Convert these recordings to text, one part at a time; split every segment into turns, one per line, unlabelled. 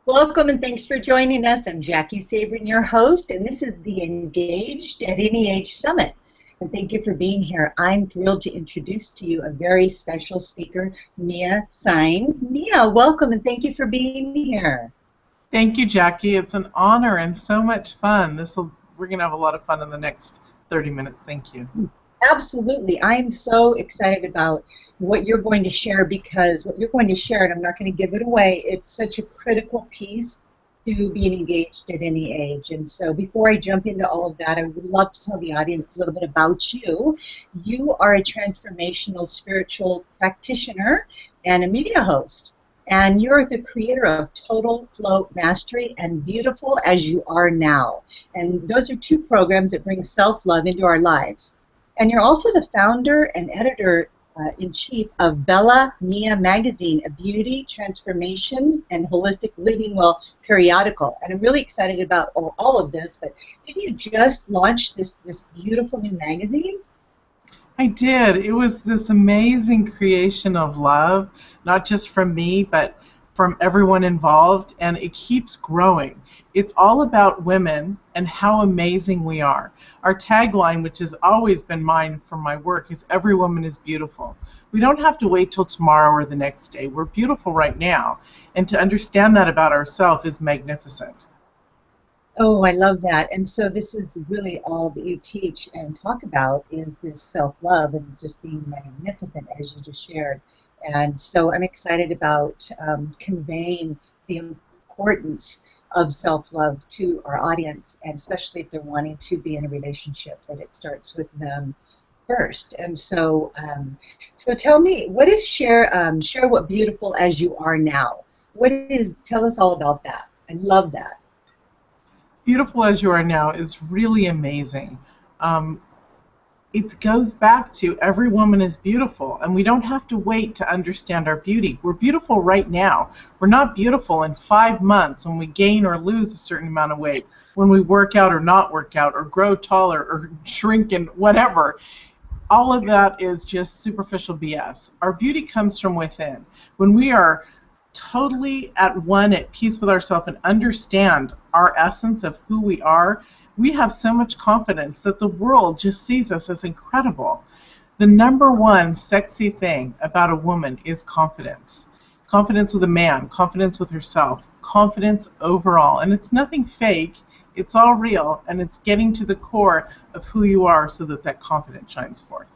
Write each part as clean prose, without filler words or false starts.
Welcome and thanks for joining us. I'm Jackie Sabrin, your host, and this is the Engaged at Any Age Summit. And thank you for being here. I'm thrilled to introduce to you a very special speaker, Mia Saenz. Mia, welcome and thank you for being here.
Thank you, Jackie. It's an honor and so much fun. We're going to have a lot of fun in the next 30 minutes. Thank you.
Absolutely. I'm so excited about what you're going to share because what you're going to share, and I'm not going to give it away, it's such a critical piece to being engaged at any age. And so before I jump into all of that, I would love to tell the audience a little bit about you. You are a transformational spiritual practitioner and a media host. And you're the creator of Total Flow Mastery and Beautiful as You Are Now. And those are two programs that bring self-love into our lives. And you're also the founder and editor-in-chief of Bella Mia magazine, a beauty, transformation, and holistic living well periodical. And I'm really excited about all of this, but didn't you just launch this beautiful new magazine?
I did. It was this amazing creation of love, not just from me, but from everyone involved, and it keeps growing. It's all about women and how amazing we are. Our tagline, which has always been mine from my work, is every woman is beautiful. We don't have to wait till tomorrow or the next day. We're beautiful right now, and to understand that about ourselves is magnificent.
Oh, I love that. And so this is really all that you teach and talk about is this self-love and just being magnificent, as you just shared. And so I'm excited about conveying the importance of self-love to our audience, and especially if they're wanting to be in a relationship, that it starts with them first. And so, so tell me, what is share what beautiful as you are now? Tell us all about that. I love that.
Beautiful as You Are Now is really amazing. It goes back to every woman is beautiful, and we don't have to wait to understand our beauty. We're beautiful right now. We're not beautiful in 5 months when we gain or lose a certain amount of weight, when we work out or not work out, or grow taller or shrink and whatever. All of that is just superficial BS. Our beauty comes from within. When we are totally at one, at peace with ourselves, and understand our essence of who we are, we have so much confidence that the world just sees us as incredible. The number one sexy thing about a woman is confidence. Confidence with a man, confidence with herself, confidence overall. And it's nothing fake, it's all real, and it's getting to the core of who you are so that that confidence shines forth.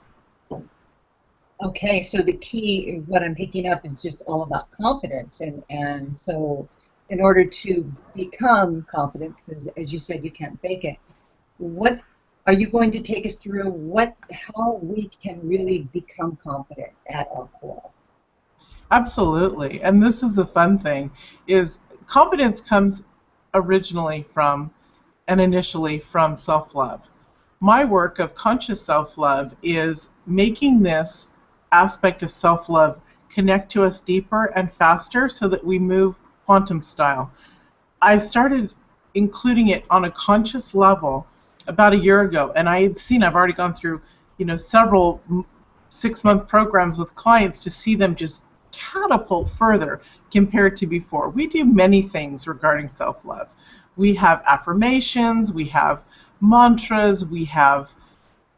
Okay, so the key, what I'm picking up, is just all about confidence, and so in order to become confident, as you said, you can't fake it. What are you going to take us through? How we can really become confident at our core?
Absolutely, and this is the fun thing: is confidence comes originally from and initially from self-love. My work of conscious self-love is making this aspect of self-love connect to us deeper and faster so that we move quantum style. I started including it on a conscious level about a year ago, and I've already gone through, several 6-month programs with clients to see them just catapult further compared to before. We do many things regarding self-love. We have affirmations, we have mantras, we have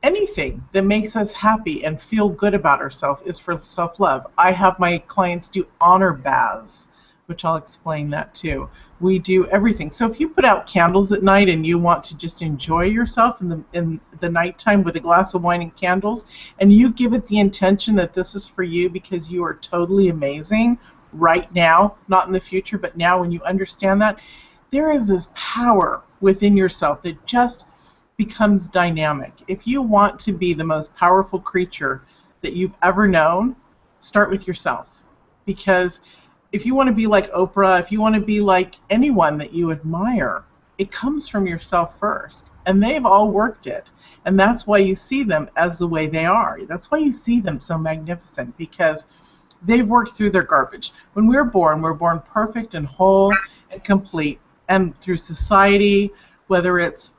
anything that makes us happy and feel good about ourselves is for self-love. I have my clients do honor baths, which I'll explain that too. We do everything. So if you put out candles at night and you want to just enjoy yourself in the nighttime with a glass of wine and candles, and you give it the intention that this is for you because you are totally amazing right now, not in the future, but now, when you understand that, there is this power within yourself that just becomes dynamic. If you want to be the most powerful creature that you've ever known, start with yourself. Because if you want to be like Oprah, if you want to be like anyone that you admire, it comes from yourself first. And they've all worked it. And that's why you see them as the way they are. That's why you see them so magnificent, because they've worked through their garbage. When we're born perfect and whole and complete. And through society, whether it's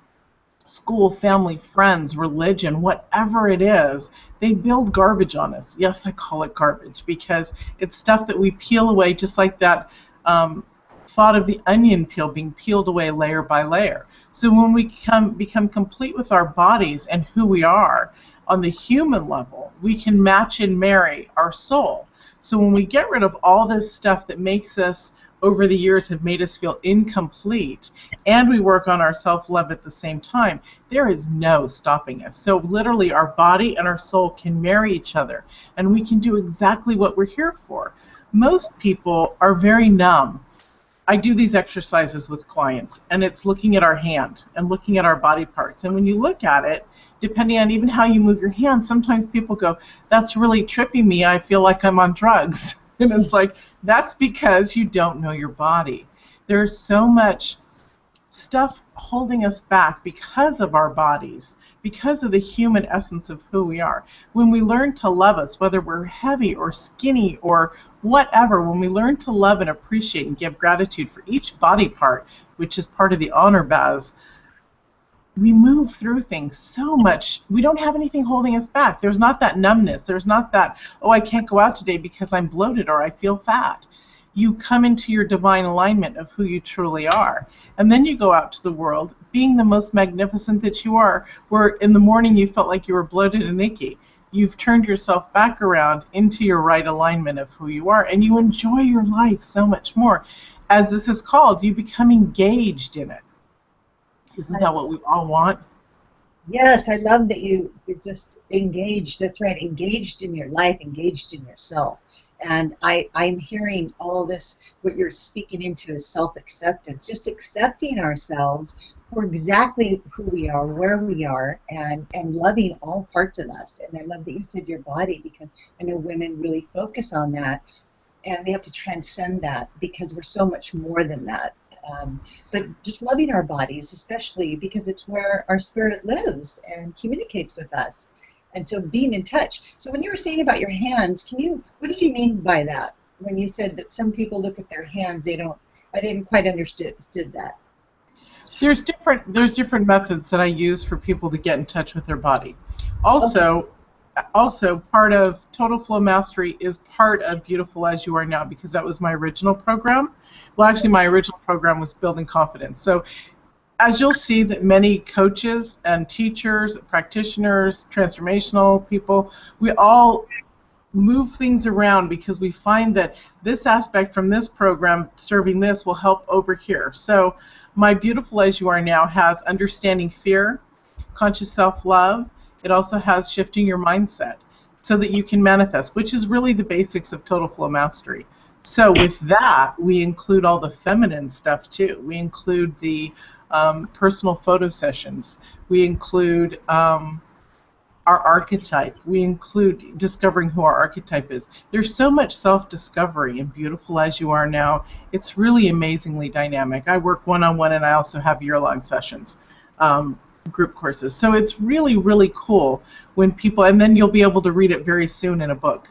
school, family, friends, religion, whatever it is, they build garbage on us. Yes, I call it garbage because it's stuff that we peel away, just like that thought of the onion peel being peeled away layer by layer. So when we become complete with our bodies and who we are on the human level, we can match and marry our soul. So when we get rid of all this stuff that makes us, over the years, have made us feel incomplete, and we work on our self-love at the same time, there is no stopping us. So literally our body and our soul can marry each other, and we can do exactly what we're here for. Most people are very numb. I do these exercises with clients, and it's looking at our hand and looking at our body parts. And when you look at it, depending on even how you move your hand, sometimes people go, "That's really trippy me. I feel like I'm on drugs." And it's like, that's because you don't know your body. There's so much stuff holding us back because of our bodies, because of the human essence of who we are. When we learn to love us, whether we're heavy or skinny or whatever, when we learn to love and appreciate and give gratitude for each body part, which is part of the honor baths, we move through things so much. We don't have anything holding us back. There's not that numbness. There's not that, oh, I can't go out today because I'm bloated or I feel fat. You come into your divine alignment of who you truly are. And then you go out to the world being the most magnificent that you are, where in the morning you felt like you were bloated and icky. You've turned yourself back around into your right alignment of who you are, and you enjoy your life so much more. As this is called, you become engaged in it. Isn't that what we all want?
Yes, I love that you just engaged. That's right, engaged in your life, engaged in yourself. And I'm hearing all this, what you're speaking into is self-acceptance, just accepting ourselves for exactly who we are, where we are, and loving all parts of us. And I love that you said your body, because I know women really focus on that, and we have to transcend that because we're so much more than that. But just loving our bodies, especially because it's where our spirit lives and communicates with us. And so being in touch. So when you were saying about your hands, what did you mean by that? When you said that some people look at their hands, I didn't quite understood that.
There's different methods that I use for people to get in touch with their body. Also, part of Total Flow Mastery is part of Beautiful As You Are Now, because that was my original program. Well, actually, my original program was Building Confidence. So as you'll see that many coaches and teachers, practitioners, transformational people, we all move things around because we find that this aspect from this program serving this will help over here. So my Beautiful As You Are Now has understanding fear, conscious self-love. It also has shifting your mindset so that you can manifest, which is really the basics of Total Flow Mastery. So with that, we include all the feminine stuff too. We include the personal photo sessions. We include our archetype. We include discovering who our archetype is. There's so much self-discovery and Beautiful As You Are Now. It's really amazingly dynamic. I work one-on-one, and I also have year-long sessions, group courses. So it's really, really cool when people, and then you'll be able to read it very soon in a book.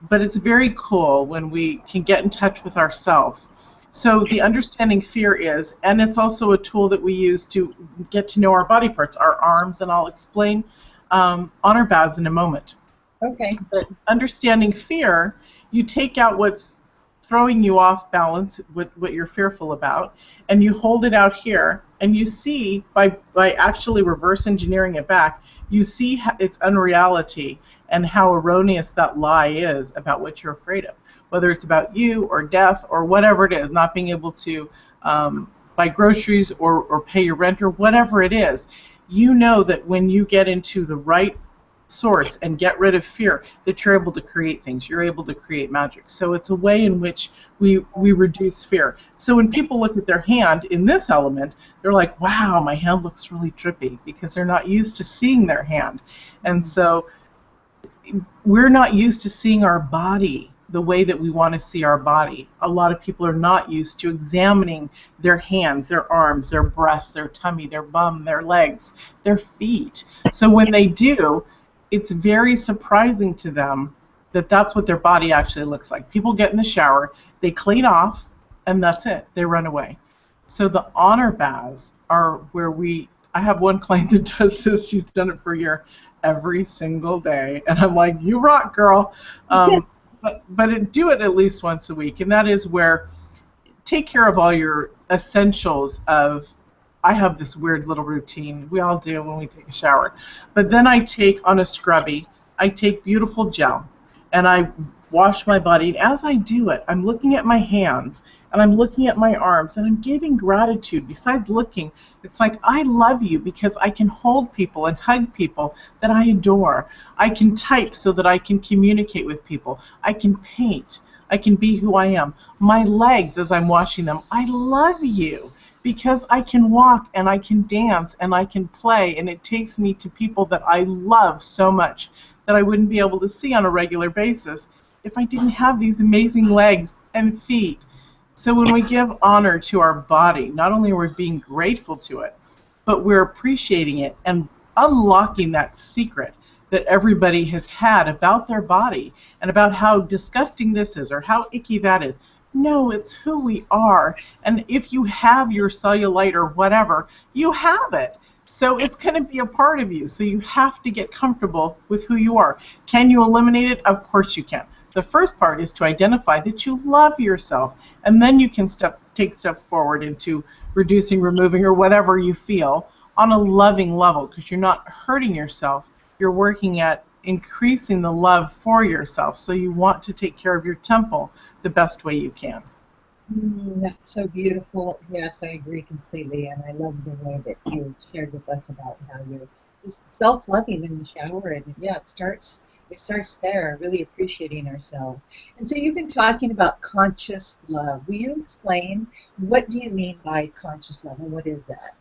But it's very cool when we can get in touch with ourselves. So the understanding fear is, and it's also a tool that we use to get to know our body parts, our arms, and I'll explain honor baths in a moment.
Okay.
But understanding fear, you take out what's throwing you off balance, what you're fearful about, and you hold it out here, and you see, by actually reverse engineering it back, you see its unreality and how erroneous that lie is about what you're afraid of. Whether it's about you or death or whatever it is, not being able to buy groceries or pay your rent or whatever it is, you know that when you get into the right source and get rid of fear, that you're able to create things. You're able to create magic. So it's a way in which we reduce fear. So when people look at their hand in this element, they're like, wow, my hand looks really trippy, because they're not used to seeing their hand. And so we're not used to seeing our body the way that we want to see our body. A lot of people are not used to examining their hands, their arms, their breasts, their tummy, their bum, their legs, their feet. So when they do, it's very surprising to them that that's what their body actually looks like. People get in the shower, they clean off, and that's it. They run away. So the honor baths are where I have one client that does this. She's done it for a year every single day. And I'm like, you rock, girl. But do it at least once a week. And that is where take care of all your essentials of, I have this weird little routine, we all do when we take a shower, but then I take on a scrubby, I take beautiful gel, and I wash my body, and as I do it, I'm looking at my hands, and I'm looking at my arms, and I'm giving gratitude. Besides looking, it's like, I love you because I can hold people and hug people that I adore. I can type so that I can communicate with people. I can paint. I can be who I am. My legs, as I'm washing them, I love you because I can walk and I can dance and I can play, and it takes me to people that I love so much that I wouldn't be able to see on a regular basis if I didn't have these amazing legs and feet. So when we give honor to our body, not only are we being grateful to it, but we're appreciating it and unlocking that secret that everybody has had about their body and about how disgusting this is or how icky that is. No, it's who we are. And if you have your cellulite or whatever, you have it. So it's going to be a part of you. So you have to get comfortable with who you are. Can you eliminate it? Of course you can. The first part is to identify that you love yourself, and then you can take steps forward into reducing, removing, or whatever you feel on a loving level, because you're not hurting yourself. You're working at increasing the love for yourself. So you want to take care of your temple the best way you can.
That's so beautiful. Yes, I agree completely, and I love the way that you shared with us about how you're just self-loving in the shower, and yeah, it starts there, really appreciating ourselves. And so you've been talking about conscious love. Will you explain what do you mean by conscious love, and what is that?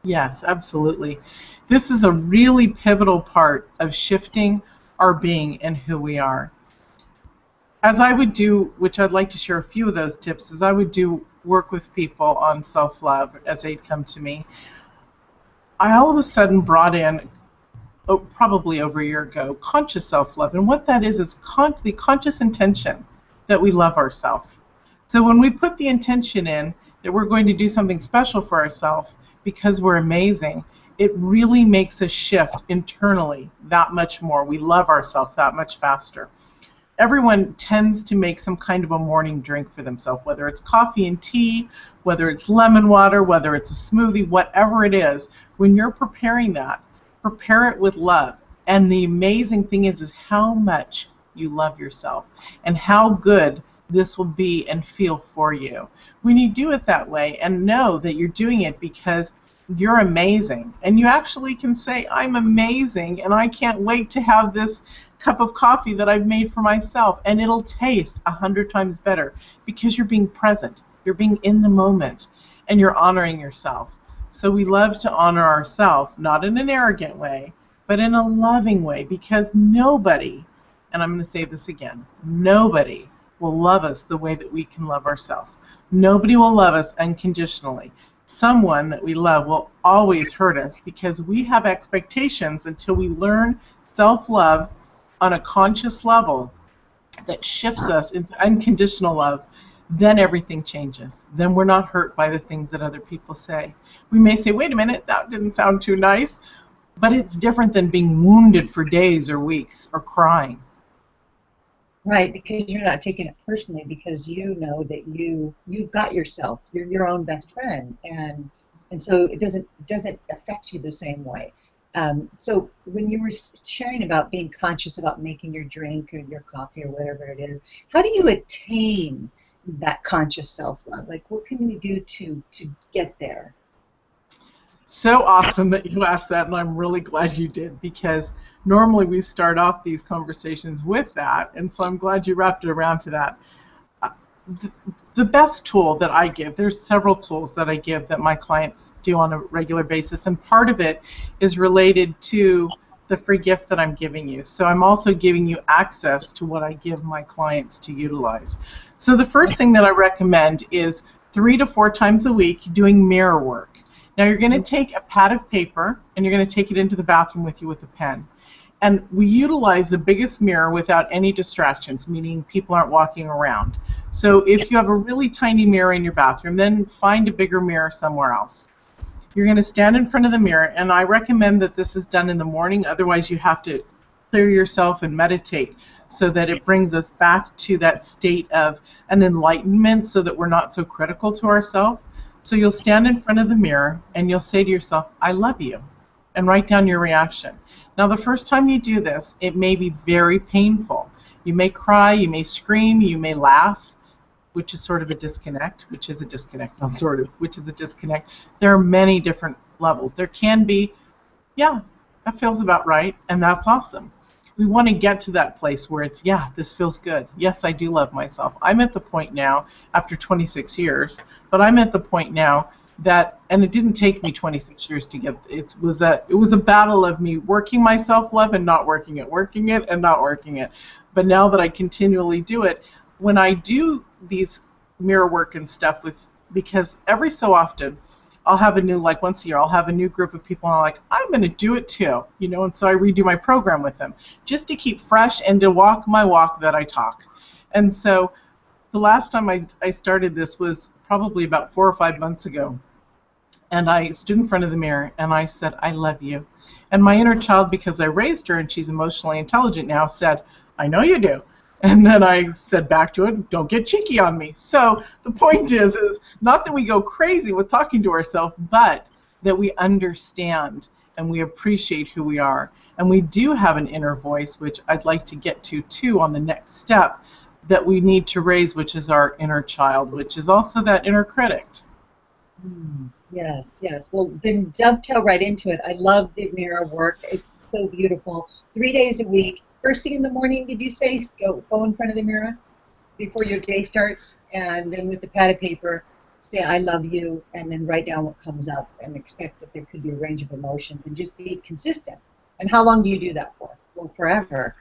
Yes, absolutely. This is a really pivotal part of shifting our being and who we are. As I would do, which I'd like to share a few of those tips, as I would do work with people on self-love as they'd come to me, I all of a sudden brought in, probably over a year ago, conscious self-love. And what that is the conscious intention that we love ourselves. So when we put the intention in that we're going to do something special for ourselves because we're amazing, it really makes us shift internally that much more. We love ourselves that much faster. Everyone tends to make some kind of a morning drink for themselves, whether it's coffee and tea, whether it's lemon water, whether it's a smoothie, whatever it is. When you're preparing that, prepare it with love. And the amazing thing is how much you love yourself and how good this will be and feel for you. When you do it that way and know that you're doing it because you're amazing, and you actually can say, I'm amazing and I can't wait to have this cup of coffee that I've made for myself, and it'll taste 100 times better because you're being present, you're being in the moment, and you're honoring yourself. So we love to honor ourselves, not in an arrogant way, but in a loving way, because nobody, and I'm going to say this again, nobody will love us the way that we can love ourselves. Nobody will love us unconditionally. Someone that we love will always hurt us because we have expectations until we learn self-love on a conscious level that shifts us into unconditional love. Then everything changes. Then we're not hurt by the things that other people say. We may say, wait a minute, that didn't sound too nice, but it's different than being wounded for days or weeks or crying.
Right, because you're not taking it personally, because you know that you've got yourself. You're your own best friend, and so it doesn't affect you the same way. So when you were sharing about being conscious about making your drink or your coffee or whatever it is, how do you attain that conscious self-love? Like, what can we do to get there?
So awesome that you asked that, and I'm really glad you did, because normally we start off these conversations with that, and so I'm glad you wrapped it around to that. The best tool that I give, there's several tools that I give that my clients do on a regular basis, and part of it is related to the free gift that I'm giving you. So I'm also giving you access to what I give my clients to utilize. So the first thing that I recommend is 3 to 4 times a week doing mirror work. Now you're going to take a pad of paper and you're going to take it into the bathroom with you with a pen. And we utilize the biggest mirror without any distractions, meaning people aren't walking around. So if you have a really tiny mirror in your bathroom, then find a bigger mirror somewhere else. You're going to stand in front of the mirror, and I recommend that this is done in the morning, otherwise you have to clear yourself and meditate. so that it brings us back to that state of an enlightenment so that we're not so critical to ourselves. So you'll stand in front of the mirror and you'll say to yourself, I love you, and write down your reaction. Now, the first time you do this, it may be very painful. You may cry, you may scream, you may laugh, which is sort of a disconnect, which is a disconnect, not sort of, which is a disconnect. There are many different levels. There can be, yeah, that feels about right, and that's awesome. We want to get to that place where it's, yeah, this feels good. Yes, I do love myself. I'm at the point now, after 26 years, but I'm at the point now that, and it didn't take me 26 years to get, it was a battle of me working my self-love and not working it and not working it. But now that I continually do it, when I do these mirror work and stuff because every so often I'll have a new, like once a year, I'll have a new group of people and I'm like, I'm going to do it too, and so I redo my program with them just to keep fresh and to walk my walk that I talk. And so the last time I started this was probably about 4 or 5 months ago. And I stood in front of the mirror and I said, I love you. And my inner child, because I raised her and she's emotionally intelligent now, said, I know you do. And then I said back to it, don't get cheeky on me. So the point is not that we go crazy with talking to ourselves, but that we understand and we appreciate who we are. And we do have an inner voice, which I'd like to get to too on the next step, that we need to raise, which is our inner child, which is also that inner critic.
Yes, yes. Well, then dovetail right into it. I love the mirror work. It's so beautiful. 3 days a week. First thing in the morning, did you say, go in front of the mirror before your day starts, and then with the pad of paper, say, I love you, and then write down what comes up and expect that there could be a range of emotions and just be consistent. And how long do you do that for? Well, forever.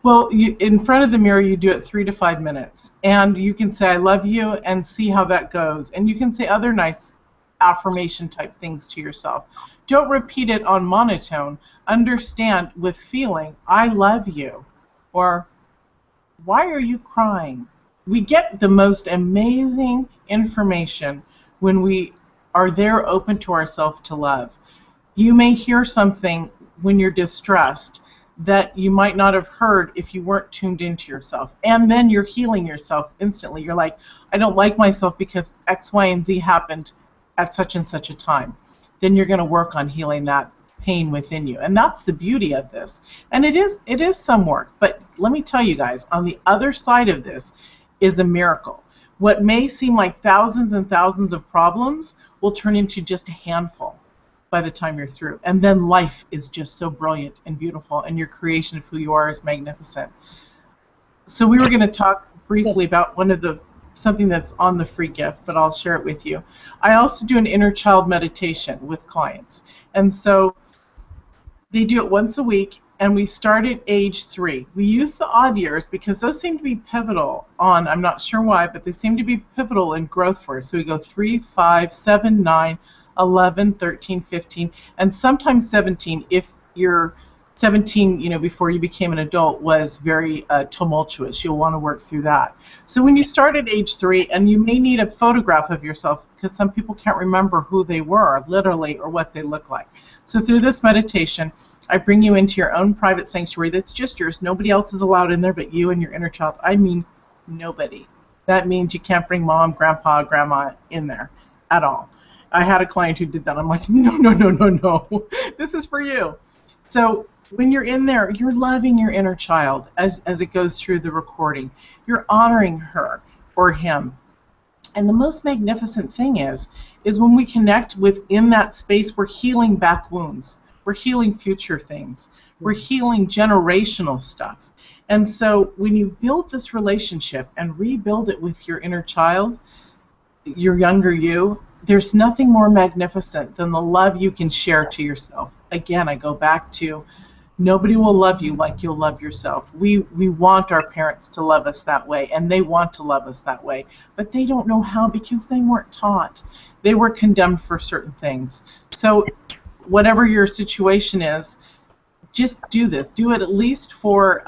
Well, in front of the mirror, you do it 3 to 5 minutes. And you can say, I love you, and see how that goes. And you can say other nice affirmation type things to yourself. Don't repeat it on monotone. Understand with feeling, I love you. Or, why are you crying? We get the most amazing information when we are there open to ourselves to love. You may hear something when you're distressed that you might not have heard if you weren't tuned into yourself. And then you're healing yourself instantly. You're like, I don't like myself because X, Y, and Z happened at such and such a time. Then you're going to work on healing that pain within you. And that's the beauty of this. And it is some work. But let me tell you guys, on the other side of this is a miracle. What may seem like thousands and thousands of problems will turn into just a handful by the time you're through. And then life is just so brilliant and beautiful, and your creation of who you are is magnificent. So we were going to talk briefly about something that's on the free gift, but I'll share it with you. I also do an inner child meditation with clients. And so they do it once a week, and we start at age 3. We use the odd years because those seem to be pivotal I'm not sure why, but they seem to be pivotal in growth for us. So we go 3, 5, 7, 9, 11, 13, 15, and sometimes 17 if you're 17, before you became an adult was very tumultuous. You'll want to work through that. So when you start at age 3, and you may need a photograph of yourself because some people can't remember who they were, literally, or what they look like. So through this meditation, I bring you into your own private sanctuary that's just yours. Nobody else is allowed in there but you and your inner child. I mean, nobody. That means you can't bring mom, grandpa, grandma in there at all. I had a client who did that. I'm like, no. This is for you. So when you're in there, you're loving your inner child as it goes through the recording. You're honoring her or him. And the most magnificent thing is when we connect within that space, we're healing back wounds. We're healing future things. We're healing generational stuff. And so when you build this relationship and rebuild it with your inner child, your younger you, there's nothing more magnificent than the love you can share to yourself. Again, I go back to nobody will love you like you'll love yourself. We want our parents to love us that way, and they want to love us that way, but they don't know how because they weren't taught. They were condemned for certain things. So whatever your situation is, just do this. Do it at least for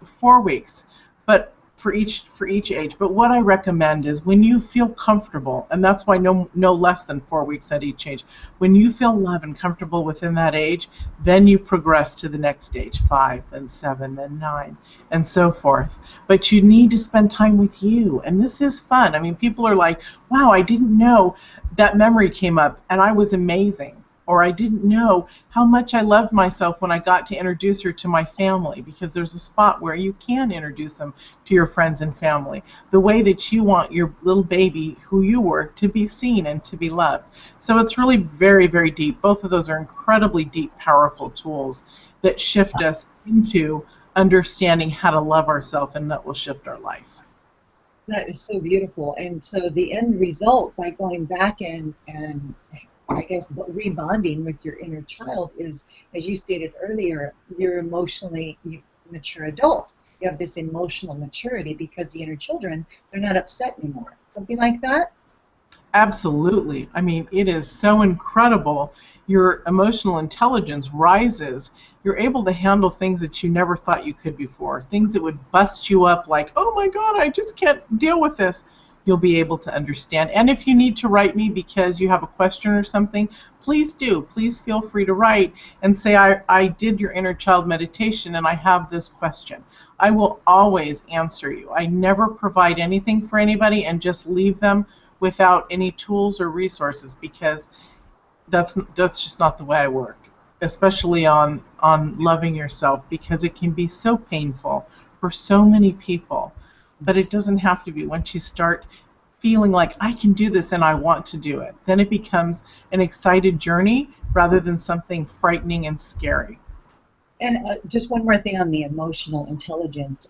4 weeks. But for each age. But what I recommend is when you feel comfortable, and that's why no less than 4 weeks at each age. When you feel love and comfortable within that age, then you progress to the next stage, 5, then 7, then 9, and so forth. But you need to spend time with you, and this is fun. I mean, people are like, wow, I didn't know that memory came up and I was amazing. Or I didn't know how much I loved myself when I got to introduce her to my family, because there's a spot where you can introduce them to your friends and family, the way that you want your little baby, who you were, to be seen and to be loved. So it's really very, very deep. Both of those are incredibly deep, powerful tools that shift us into understanding how to love ourselves, and that will shift our life.
That is so beautiful. And so the end result, by going back and I guess rebonding with your inner child, is, as you stated earlier, you're emotionally mature adult. You have this emotional maturity because the inner children, they're not upset anymore. Something like that?
Absolutely. I mean, it is so incredible. Your emotional intelligence rises. You're able to handle things that you never thought you could before. Things that would bust you up like, oh my God, I just can't deal with this. You'll be able to understand. And if you need to write me because you have a question or something, please do. Please feel free to write and say, I did your inner child meditation and I have this question. I will always answer you. I never provide anything for anybody and just leave them without any tools or resources, because that's just not the way I work, especially on loving yourself, because it can be so painful for so many people. But it doesn't have to be. Once you start feeling like I can do this and I want to do it, then it becomes an excited journey rather than something frightening and scary.
And just one more thing on the emotional intelligence.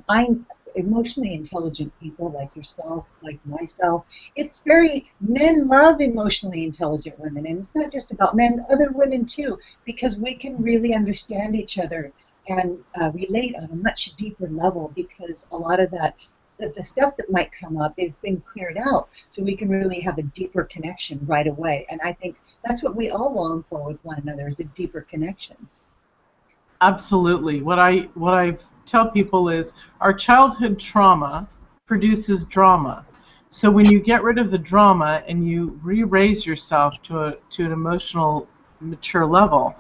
I'm emotionally intelligent people like yourself, like myself. It's very, men love emotionally intelligent women. And it's not just about men, other women too, because we can really understand each other and relate on a much deeper level, because a lot of that, the stuff that might come up has been cleared out, so we can really have a deeper connection right away. And I think that's what we all long for with one another, is a deeper connection.
Absolutely. What I tell people is our childhood trauma produces drama. So when you get rid of the drama and you re-raise yourself to an emotional mature level,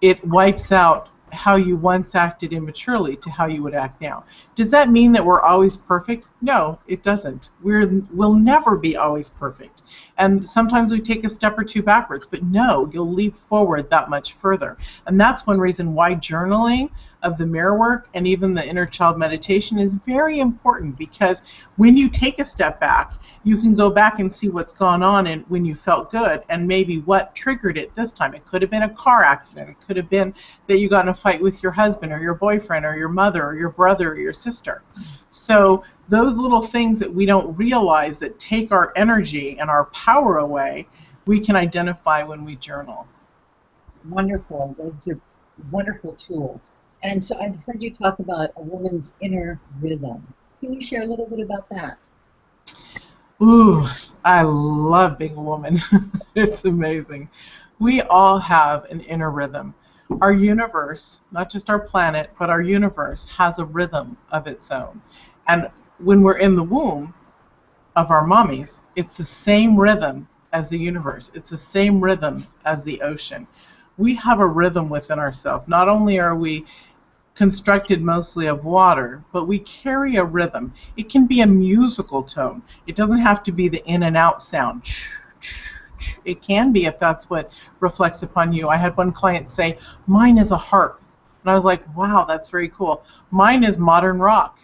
it wipes out how you once acted immaturely to how you would act now. Does that mean that we're always perfect? No, it doesn't. We'll never be always perfect. And sometimes we take a step or two backwards, but no, you'll leap forward that much further. And that's one reason why journaling of the mirror work and even the inner child meditation is very important, because when you take a step back, you can go back and see what's gone on and when you felt good and maybe what triggered it this time. It could have been a car accident. It could have been that you got in a fight with your husband or your boyfriend or your mother or your brother or your sister. So those little things that we don't realize that take our energy and our power away, we can identify when we journal.
Wonderful. Those are wonderful tools. And so I've heard you talk about a woman's inner rhythm. Can you share a little bit about that?
Ooh, I love being a woman. It's amazing. We all have an inner rhythm. Our universe, not just our planet, but our universe has a rhythm of its own. And when we're in the womb of our mommies, it's the same rhythm as the universe. It's the same rhythm as the ocean. We have a rhythm within ourselves. Not only are we constructed mostly of water, but we carry a rhythm. It can be a musical tone. It doesn't have to be the in and out sound. It can be, if that's what reflects upon you. I had one client say, mine is a harp. And I was like, wow, that's very cool. Mine is modern rock.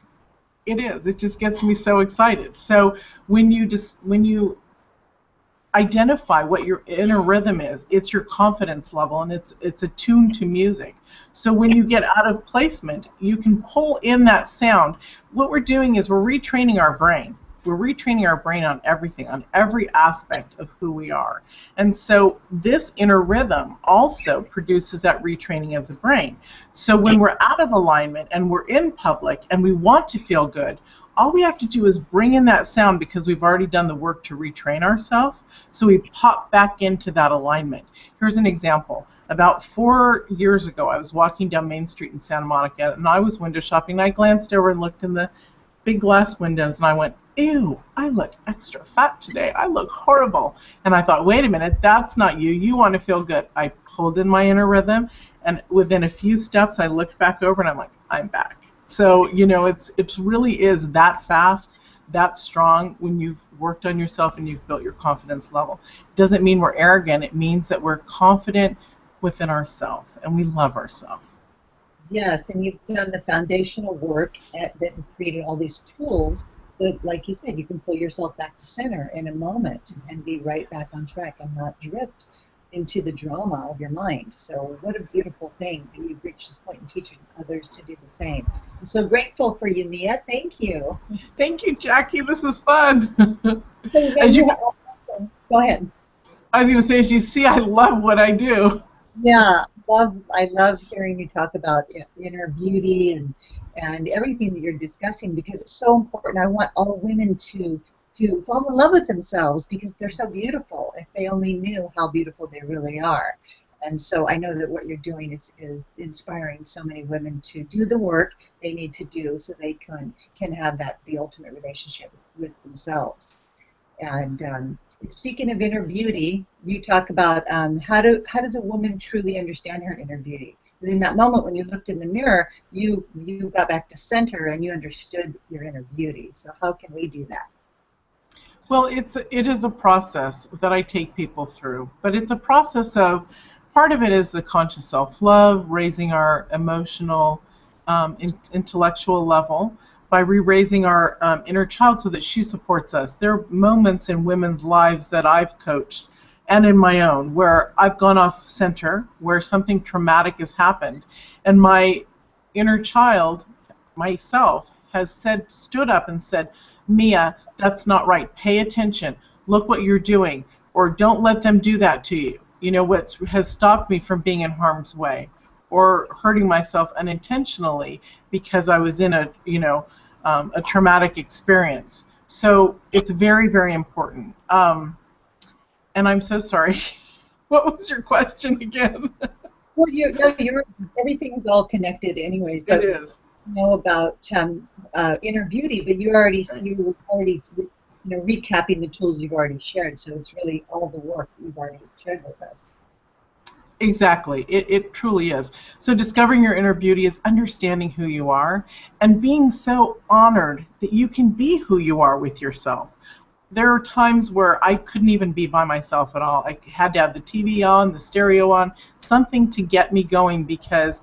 It is. It just gets me so excited. So when you identify what your inner rhythm is, it's your confidence level, and it's attuned to music. So when you get out of placement, you can pull in that sound. What we're doing is we're retraining our brain. We're retraining our brain on everything, on every aspect of who we are. And so this inner rhythm also produces that retraining of the brain. So when we're out of alignment and we're in public and we want to feel good, all we have to do is bring in that sound, because we've already done the work to retrain ourselves. So we pop back into that alignment. Here's an example. About 4 years ago, I was walking down Main Street in Santa Monica, and I was window shopping, and I glanced over and looked in the big glass windows, and I went, ew, I look extra fat today. I look horrible. And I thought, wait a minute, that's not you. You want to feel good. I pulled in my inner rhythm, and within a few steps, I looked back over, and I'm like, I'm back. So, you know, it really is that fast, that strong when you've worked on yourself and you've built your confidence level. It doesn't mean we're arrogant. It means that we're confident within ourselves, and we love ourselves.
Yes, and you've done the foundational work that created all these tools that, like you said, you can pull yourself back to center in a moment and be right back on track and not drift into the drama of your mind. So what a beautiful thing that you've reached this point in teaching others to do the same. I'm so grateful for you, Mia. Thank you.
Thank you, Jackie. This is fun.
So then
As you,
go ahead.
I was going to say, as you see, I love what I do.
Yeah, I love hearing you talk about inner beauty and everything that you're discussing because it's so important. I want all women to fall in love with themselves because they're so beautiful if they only knew how beautiful they really are. And so I know that what you're doing is inspiring so many women to do the work they need to do so they can have the ultimate relationship with themselves. And speaking of inner beauty, you talk about how does a woman truly understand her inner beauty? Because in that moment when you looked in the mirror, you got back to center and you understood your inner beauty. So how can we do that?
Well, it is a process that I take people through, but it's a process of, part of it is the conscious self-love, raising our emotional, intellectual level by re-raising our inner child so that she supports us. There are moments in women's lives that I've coached and in my own where I've gone off center, where something traumatic has happened, and my inner child, myself, has stood up and said, Mia, that's not right. Pay attention. Look what you're doing. Or don't let them do that to you. You know, what has stopped me from being in harm's way or hurting myself unintentionally because I was in a traumatic experience. So it's very, very important. And I'm so sorry. What was your question again?
Well, everything's all connected anyways. But
It is.
Know about inner beauty, but you were already recapping the tools you've already shared. So it's really all the work you've already shared with us.
Exactly. It truly is. So discovering your inner beauty is understanding who you are and being so honored that you can be who you are with yourself. There are times where I couldn't even be by myself at all. I had to have the TV on, the stereo on, something to get me going because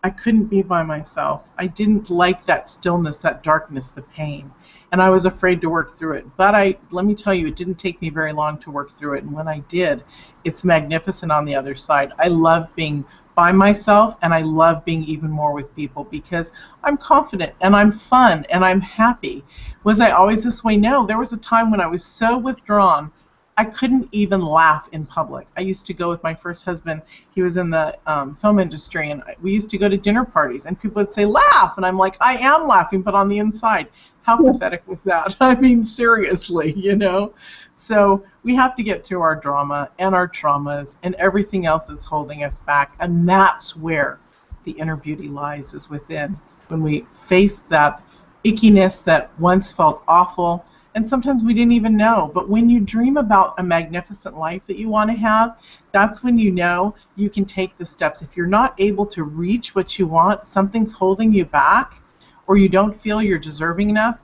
I couldn't be by myself. I didn't like that stillness, that darkness, the pain. And I was afraid to work through it. But let me tell you, it didn't take me very long to work through it. And when I did, it's magnificent on the other side. I love being by myself, and I love being even more with people because I'm confident and I'm fun and I'm happy. Was I always this way? No. There was a time when I was so withdrawn, I couldn't even laugh in public. I used to go with my first husband. He was in the film industry, and we used to go to dinner parties, and people would say, laugh, and I'm like, I am laughing, but on the inside. How pathetic was that? I mean, seriously, you know? So we have to get through our drama and our traumas and everything else that's holding us back, and that's where the inner beauty lies, is within. When we face that ickiness that once felt awful, and sometimes we didn't even know. But when you dream about a magnificent life that you want to have, that's when you know you can take the steps. If you're not able to reach what you want, something's holding you back, or you don't feel you're deserving enough,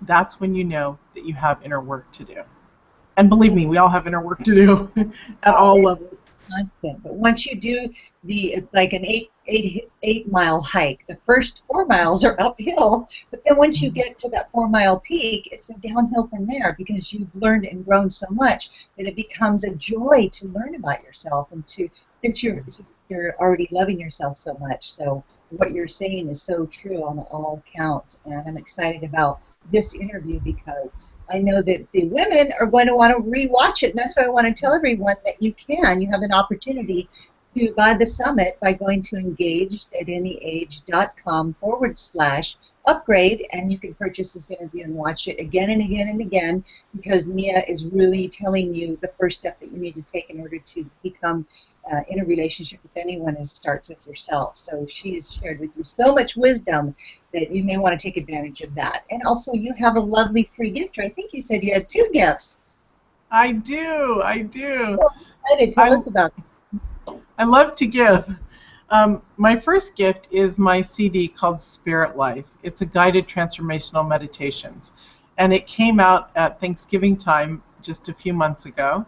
that's when you know that you have inner work to do. And believe me, we all have inner work to do at all levels.
Constant. But once you do like an eight mile hike, the first 4 miles are uphill, but then once you get to that 4 mile peak, it's a downhill from there because you've learned and grown so much that it becomes a joy to learn about yourself and since you're already loving yourself so much. So what you're saying is so true on all counts, and I'm excited about this interview because I know that the women are going to want to rewatch it, and that's why I want to tell everyone that you have an opportunity to buy the summit by going to engagedatanyage.com/audio. upgrade, and you can purchase this interview and watch it again and again and again, because Mia is really telling you the first step that you need to take in order to become in a relationship with anyone. It starts with yourself. So she has shared with you so much wisdom that you may want to take advantage of that. And also, you have a lovely free gift. I think you said you had 2 gifts.
I do. I do.
Well, tell us about it.
I love to give. My first gift is my CD called Spirit Life. It's a guided transformational meditations. And it came out at Thanksgiving time just a few months ago.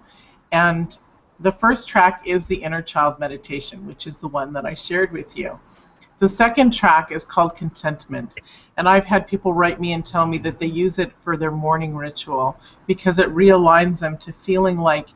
And the first track is the Inner Child Meditation, which is the one that I shared with you. The second track is called Contentment. And I've had people write me and tell me that they use it for their morning ritual because it realigns them to feeling like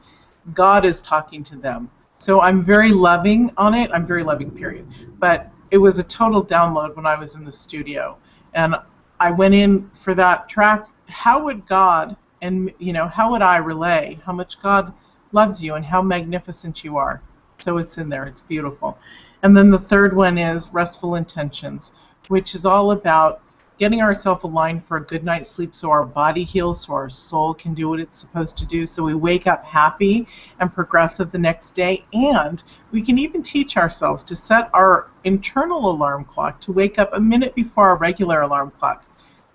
God is talking to them. So I'm very loving on it. I'm very loving, period. But it was a total download when I was in the studio. And I went in for that track. How would God, and how would I relay how much God loves you and how magnificent you are? So it's in there. It's beautiful. And then the third one is Restful Intentions, which is all about getting ourselves aligned for a good night's sleep so our body heals, so our soul can do what it's supposed to do, so we wake up happy and progressive the next day. And we can even teach ourselves to set our internal alarm clock to wake up a minute before our regular alarm clock.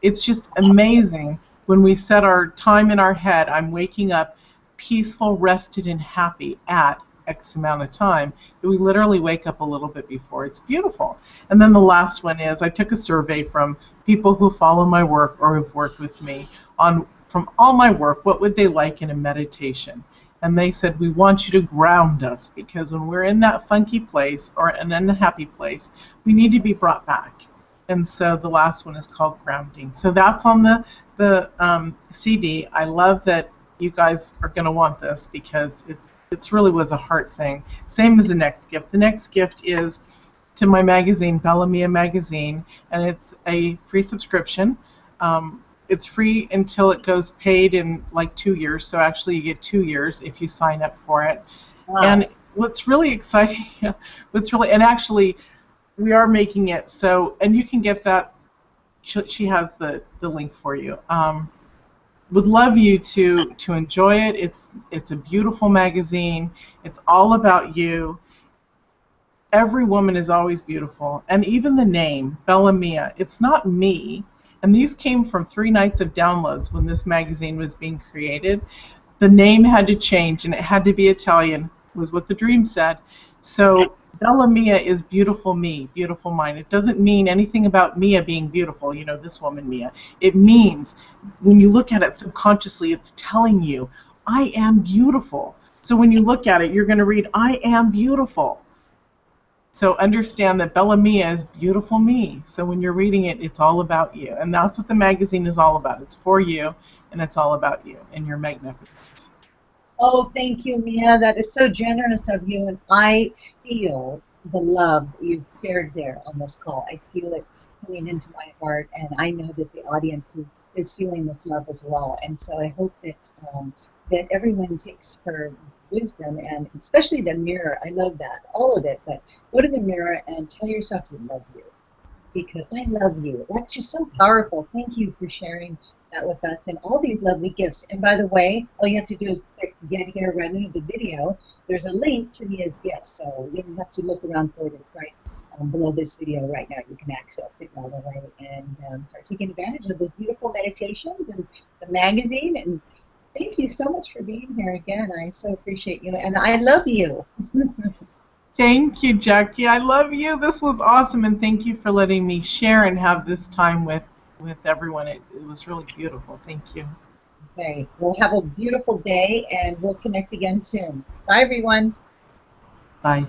It's just amazing when we set our time in our head. I'm waking up peaceful, rested, and happy at X amount of time, that we literally wake up a little bit before. It's beautiful. And then the last one is, I took a survey from people who follow my work or have worked with me on, from all my work, what would they like in a meditation? And they said, we want you to ground us, because when we're in that funky place or an unhappy place, we need to be brought back. And so the last one is called Grounding. So that's on the CD. I love that you guys are going to want this, because it really was a heart thing. Same as the next gift. The next gift is to my magazine, Bella Mia Magazine, and it's a free subscription. It's free until it goes paid in like 2 years, so actually you get 2 years if you sign up for it. Wow. And what's really exciting, and actually we are making it so, and you can get that, she has the link for you. Would love you to enjoy it. It's a beautiful magazine. It's all about you. Every woman is always beautiful, and even the name Bella Mia, it's not me. And these came from 3 nights of downloads when this magazine was being created. The name had to change, and it had to be Italian, was what the dream said. So Bella Mia is beautiful me, beautiful mind. It doesn't mean anything about Mia being beautiful, this woman Mia. It means, when you look at it subconsciously, it's telling you, I am beautiful. So when you look at it, you're going to read, I am beautiful. So understand that Bella Mia is beautiful me. So when you're reading it, it's all about you. And that's what the magazine is all about. It's for you, and it's all about you and your magnificence.
Oh, thank you, Mia. That is so generous of you, and I feel the love that you've shared there on this call. I feel it coming into my heart, and I know that the audience is feeling this love as well. And so I hope that that everyone takes her wisdom, and especially the mirror. I love that, all of it. But go to the mirror and tell yourself you love you, because I love you. That's just so powerful. Thank you for sharing that with us and all these lovely gifts. And by the way, all you have to do is click get here right into the video. There's a link to Mia's gift, so you don't have to look around for it. It's right below this video right now. You can access it right away and start taking advantage of those beautiful meditations and the magazine. And thank you so much for being here again. I so appreciate you, and I love you.
Thank you, Jackie. I love you. This was awesome, and thank you for letting me share and have this time with everyone. It was really beautiful. Thank you.
Okay. Well, have a beautiful day, and we'll connect again soon. Bye, everyone.
Bye.